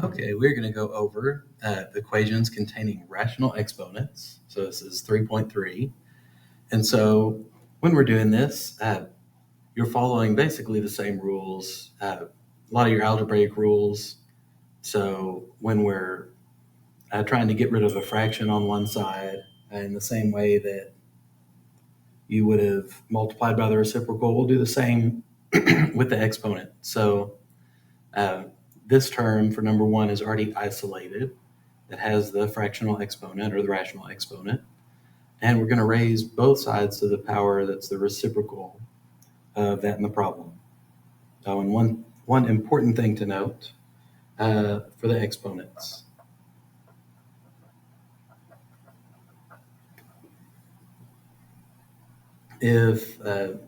Okay, we're going to go over equations containing rational exponents. So this is 3.3. And so when we're doing this, you're following basically the same rules, a lot of your algebraic rules. So when we're trying to get rid of a fraction on one side, in the same way that you would have multiplied by the reciprocal, we'll do the same with the exponent. So uh, this term for number one is already isolated. That has the fractional exponent or the rational exponent. And we're going to raise both sides to the power that's the reciprocal of that in the problem. So, and one important thing to note for the exponents. If the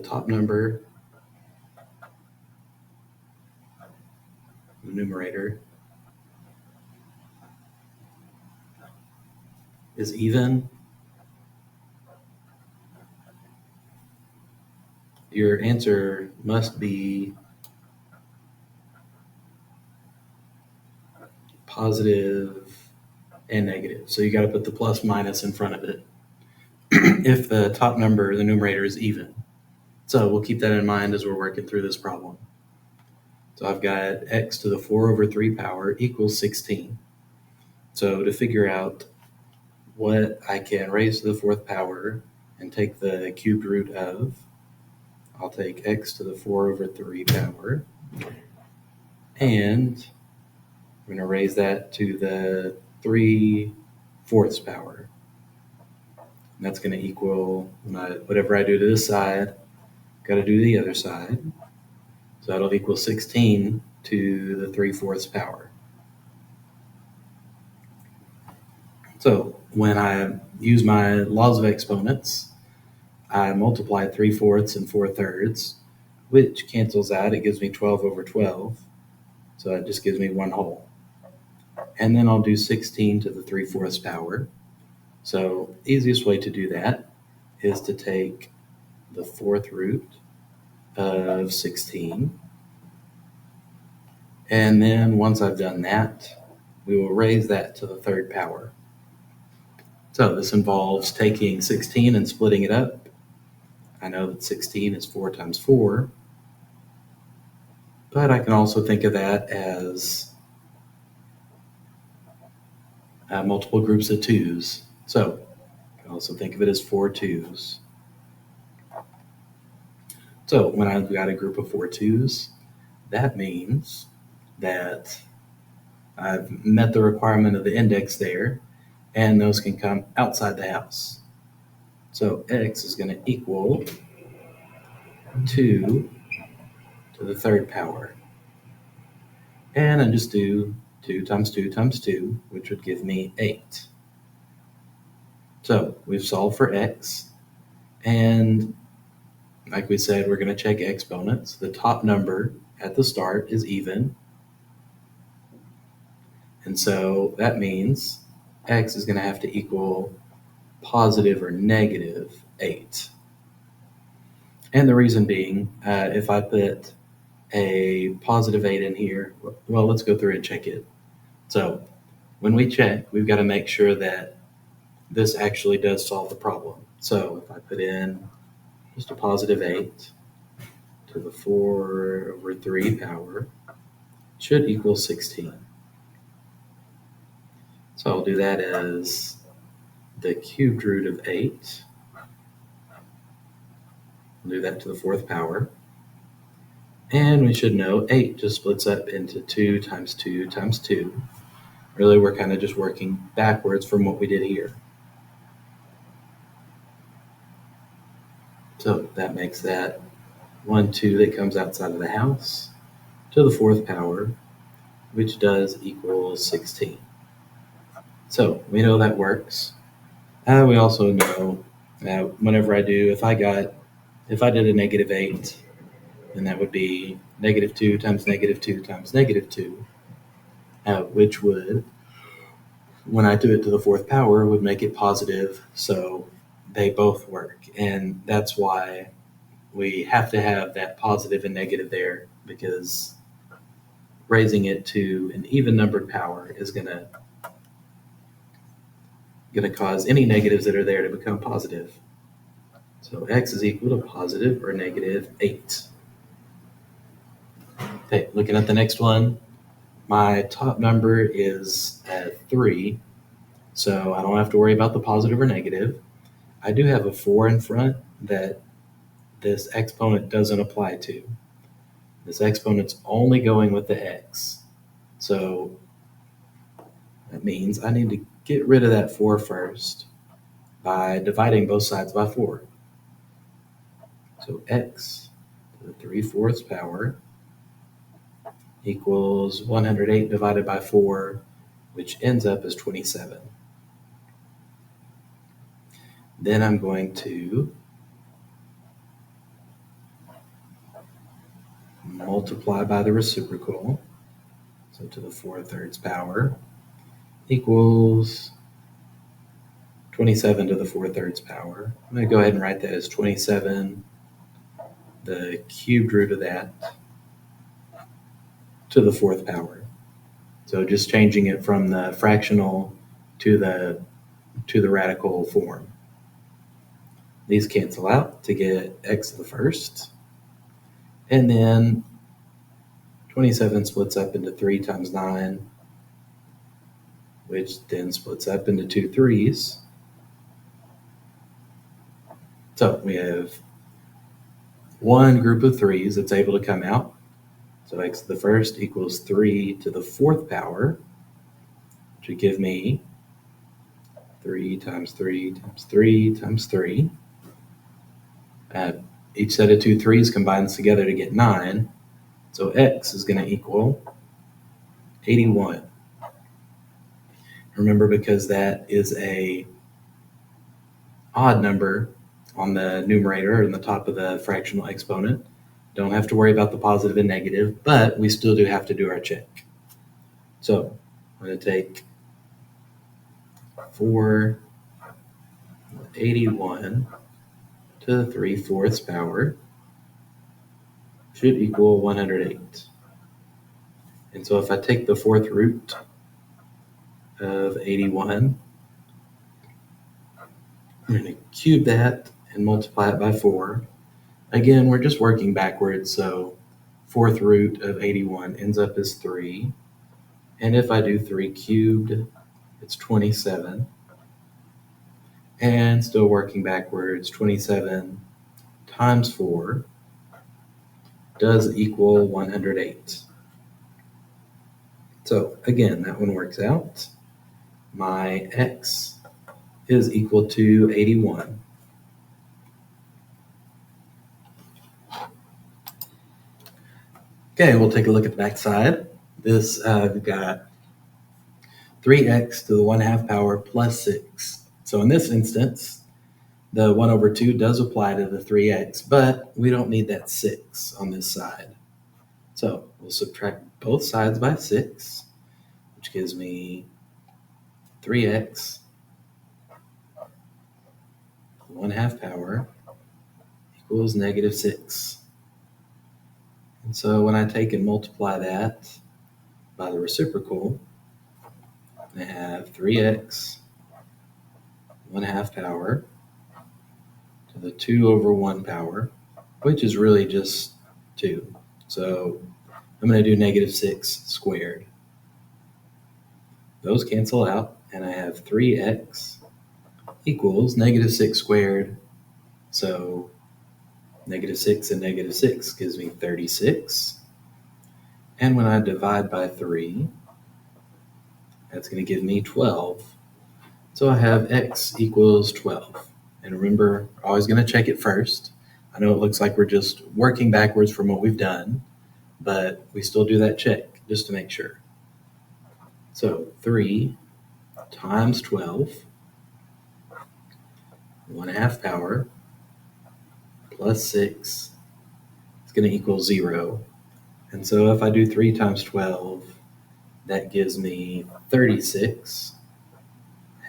top number, the numerator, is even, your answer must be positive and negative. So you got to put the plus minus in front of it if the top number, the numerator, is even. So we'll keep that in mind as we're working through this problem. So I've got x to the 4 over 3 power equals 16. So to figure out what I can raise to the fourth power and take the cubed root of, I'll take x to the 4 over 3 power, and I'm going to raise that to the 3/4 power. And that's going to equal whatever I do to this side, got to do the other side. So that'll equal 16 to the 3/4 power. So when I use my laws of exponents, I multiply 3/4 and 4/3, which cancels out. It gives me 12 over 12. So it just gives me one whole. And then I'll do 16 to the 3/4 power. So easiest way to do that is to take the fourth root of 16. And then once I've done that, we will raise that to the third power. So this involves taking 16 and splitting it up. I know that 16 is 4 times 4, but I can also think of that as multiple groups of 2's. So I can also think of it as 4 2's. So when I've got a group of 4 2's, that means that I've met the requirement of the index there, and those can come outside the house. So x is going to equal 2 to the third power. And I just do 2 times 2 times 2, which would give me 8. So we've solved for x, and like we said, we're going to check exponents. The top number at the start is even, and so that means x is going to have to equal positive or negative 8. And the reason being, if I put a positive 8 in here, well, let's go through and check it. So when we check, we've got to make sure that this actually does solve the problem. So if I put in just a positive 8 to the 4 over 3 power, it should equal 16. So I'll do that as the cubed root of 8. I'll do that to the fourth power. And we should know 8 just splits up into 2 times 2 times 2. Really, we're kind of just working backwards from what we did here. So that makes that 1, 2 that comes outside of the house to the fourth power, which does equal 16. So we know that works. We also know that whenever I do, if I did a negative 8, then that would be negative 2 times negative 2 times negative 2, which would, when I do it to the fourth power, would make it positive. So they both work. And that's why we have to have that positive and negative there, because raising it to an even numbered power is going to cause any negatives that are there to become positive. So x is equal to positive or negative 8. Okay, looking at the next one, my top number is at 3, so I don't have to worry about the positive or negative. I do have a 4 in front that this exponent doesn't apply to. This exponent's only going with the x. So that means I need to get rid of that 4 first by dividing both sides by 4. So x to the 3/4 power equals 108 divided by 4, which ends up as 27. Then I'm going to multiply by the reciprocal. So to the 4/3 power equals 27 to the 4/3 power. I'm going to go ahead and write that as 27, the cubed root of that, to the 4th power. So just changing it from the fractional to the radical form. These cancel out to get x to the 1st. And then 27 splits up into 3 times 9, which then splits up into 2 3s. So we have one group of 3s that's able to come out. So x to the 1st equals 3 to the 4th power, which would give me 3 times 3 times 3 times 3. Each set of 2 3s combines together to get 9. So x is going to equal 81. Remember, because that is a odd number on the numerator and the top of the fractional exponent, don't have to worry about the positive and negative, but we still do have to do our check. So I'm going to take 481 to the 3/4 power should equal 108. And so if I take the 4th root of 81, I'm going to cube that and multiply it by 4. Again, we're just working backwards, so 4th root of 81 ends up as 3. And if I do 3 cubed, it's 27. And still working backwards, 27 times 4 does equal 108. So again, that one works out. My x is equal to 81. Okay, we'll take a look at the back side. This, we've got 3x to the 1/2 power plus 6. So in this instance, the 1/2 does apply to the 3x, but we don't need that 6 on this side. So we'll subtract both sides by 6, which gives me 3x 1/2 power equals negative 6. And so when I take and multiply that by the reciprocal, I have 3x 1/2 power to the 2/1 power, which is really just 2. So I'm going to do negative 6 squared. Those cancel out, and I have 3x equals negative 6 squared. So negative 6 and negative 6 gives me 36. And when I divide by 3, that's going to give me 12. So I have x equals 12. And remember, we're always going to check it first. I know it looks like we're just working backwards from what we've done, but we still do that check just to make sure. So 3 times 12, 1/2 power, plus 6 is going to equal 0. And so if I do 3 times 12, that gives me 36.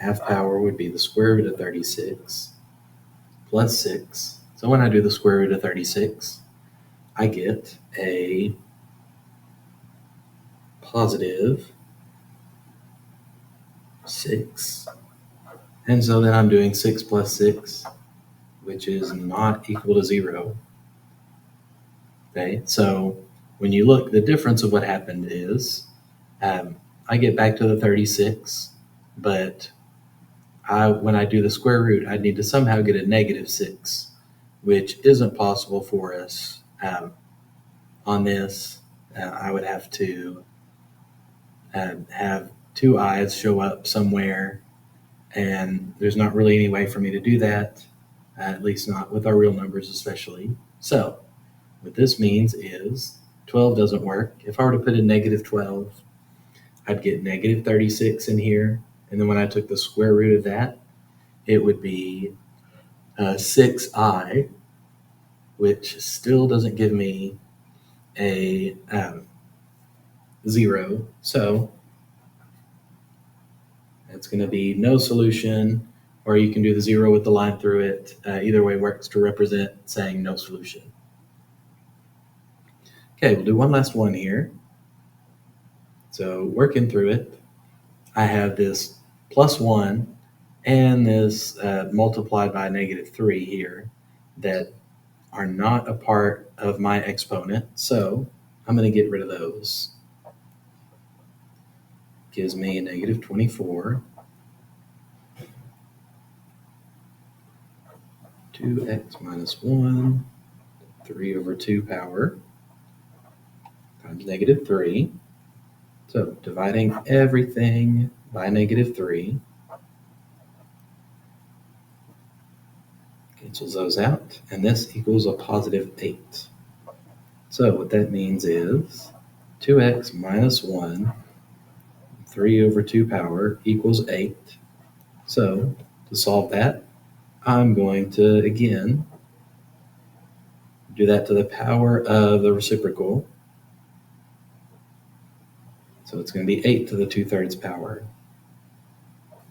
1/2 power would be the square root of 36 plus 6. So when I do the square root of 36, I get a positive 6. And so then I'm doing 6 plus 6, which is not equal to 0. Okay, so when you look, the difference of what happened is I get back to the 36, but when I do the square root, I need to somehow get a negative 6, which isn't possible for us on this. I would have to have two i's show up somewhere, and there's not really any way for me to do that, at least not with our real numbers especially. So what this means is 12 doesn't work. If I were to put in negative 12, I'd get negative 36 in here, and then when I took the square root of that, it would be 6i, which still doesn't give me a 0. So it's going to be no solution, or you can do the 0 with the line through it. Either way works to represent saying no solution. Okay, we'll do one last one here. So working through it, I have this plus 1 and this multiplied by negative 3 here that are not a part of my exponent. So I'm going to get rid of those. Gives me negative 24. 2x minus 1, 3 over 2 power, times negative 3. So dividing everything by negative 3 cancels those out, and this equals a positive 8. So what that means is 2x minus 1, 3 over 2 power equals 8. So to solve that, I'm going to, again, do that to the power of the reciprocal. So it's going to be 8 to the 2/3 power.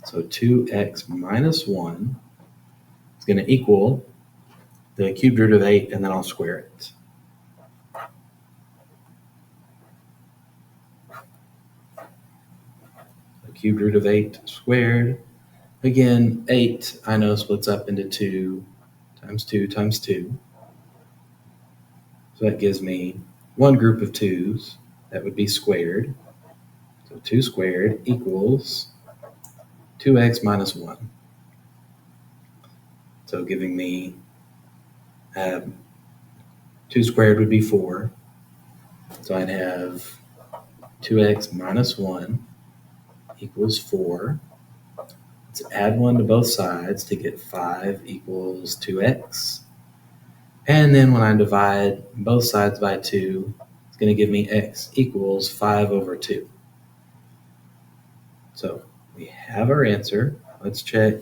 So 2x minus 1 is going to equal the cubed root of 8, and then I'll square it. The cubed root of 8 squared. Again, 8 I know splits up into 2 times 2 times 2. So that gives me one group of 2's that would be squared. So 2 squared equals 2x minus 1. So giving me 2 squared would be 4. So I'd have 2x minus 1 equals 4. Let's add 1 to both sides to get 5 equals 2x. And then when I divide both sides by 2, it's going to give me x equals 5 over 2. So we have our answer. Let's check.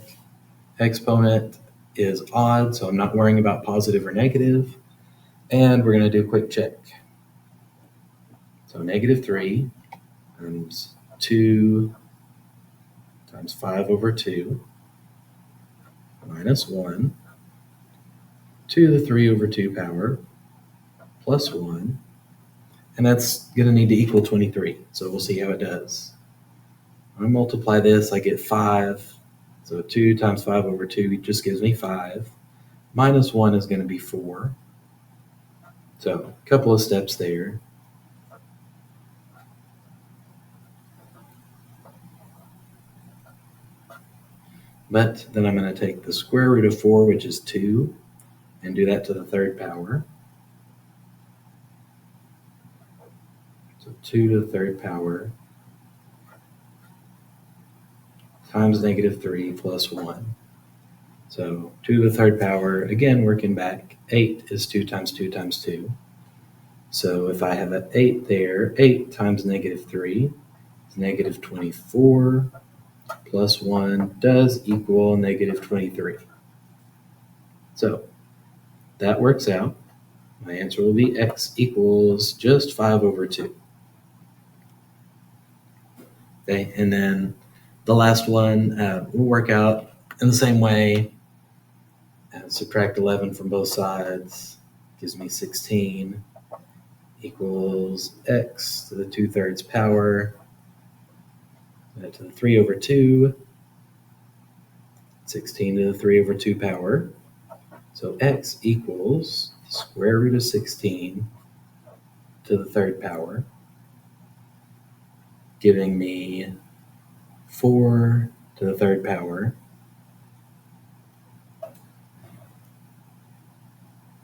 Exponent is odd, so I'm not worrying about positive or negative. And we're going to do a quick check. So negative 3 times 2 times 5 over 2 minus 1 to the 3 over 2 power plus 1. And that's going to need to equal 23. So we'll see how it does. When I multiply this, I get 5. So 2 times 5 over 2 just gives me 5. Minus 1 is going to be 4. So a couple of steps there. But then I'm going to take the square root of 4, which is 2, and do that to the 3rd power. So 2 to the 3rd power times negative 3 plus 1. So 2 to the 3rd power, again, working back, 8 is 2 times 2 times 2. So if I have an 8 there, 8 times negative 3 is negative 24 plus 1 does equal negative 23. So that works out. My answer will be x equals just 5 over 2. Okay, and then the last one will work out in the same way. Subtract 11 from both sides gives me 16 equals x to the 2/3 power to the 3 over 2, 16 to the 3 over 2 power. So x equals the square root of 16 to the 3rd power, giving me 4 to the 3rd power.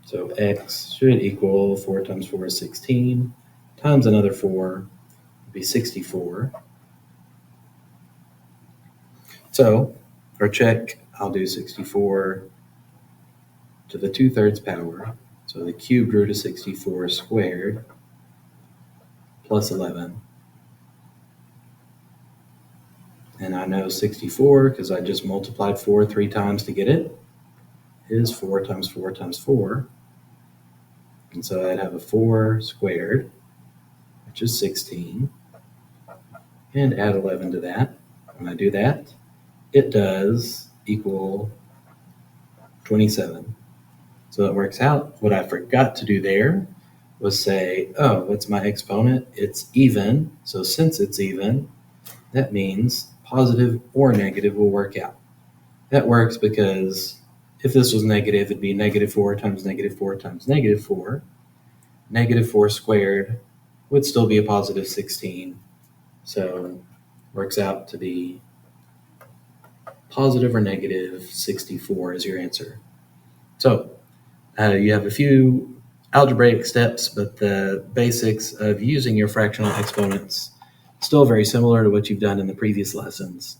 So x should equal 4 times 4 is 16, times another 4 would be 64. So for check, I'll do 64 to the 2/3 power. So the cubed root of 64 squared plus 11. And I know 64, because I just multiplied 4 3 times to get it, is 4 times 4 times 4. And so I'd have a 4 squared, which is 16, and add 11 to that. When I do that, it does equal 27. So it works out. What I forgot to do there was say, oh, what's my exponent? It's even. So since it's even, that means positive or negative will work out. That works because if this was negative, it'd be -4 times -4 times -4. -4 squared would still be a positive 16. So works out to be positive or negative 64 is your answer. So you have a few algebraic steps, but the basics of using your fractional exponents still very similar to what you've done in the previous lessons.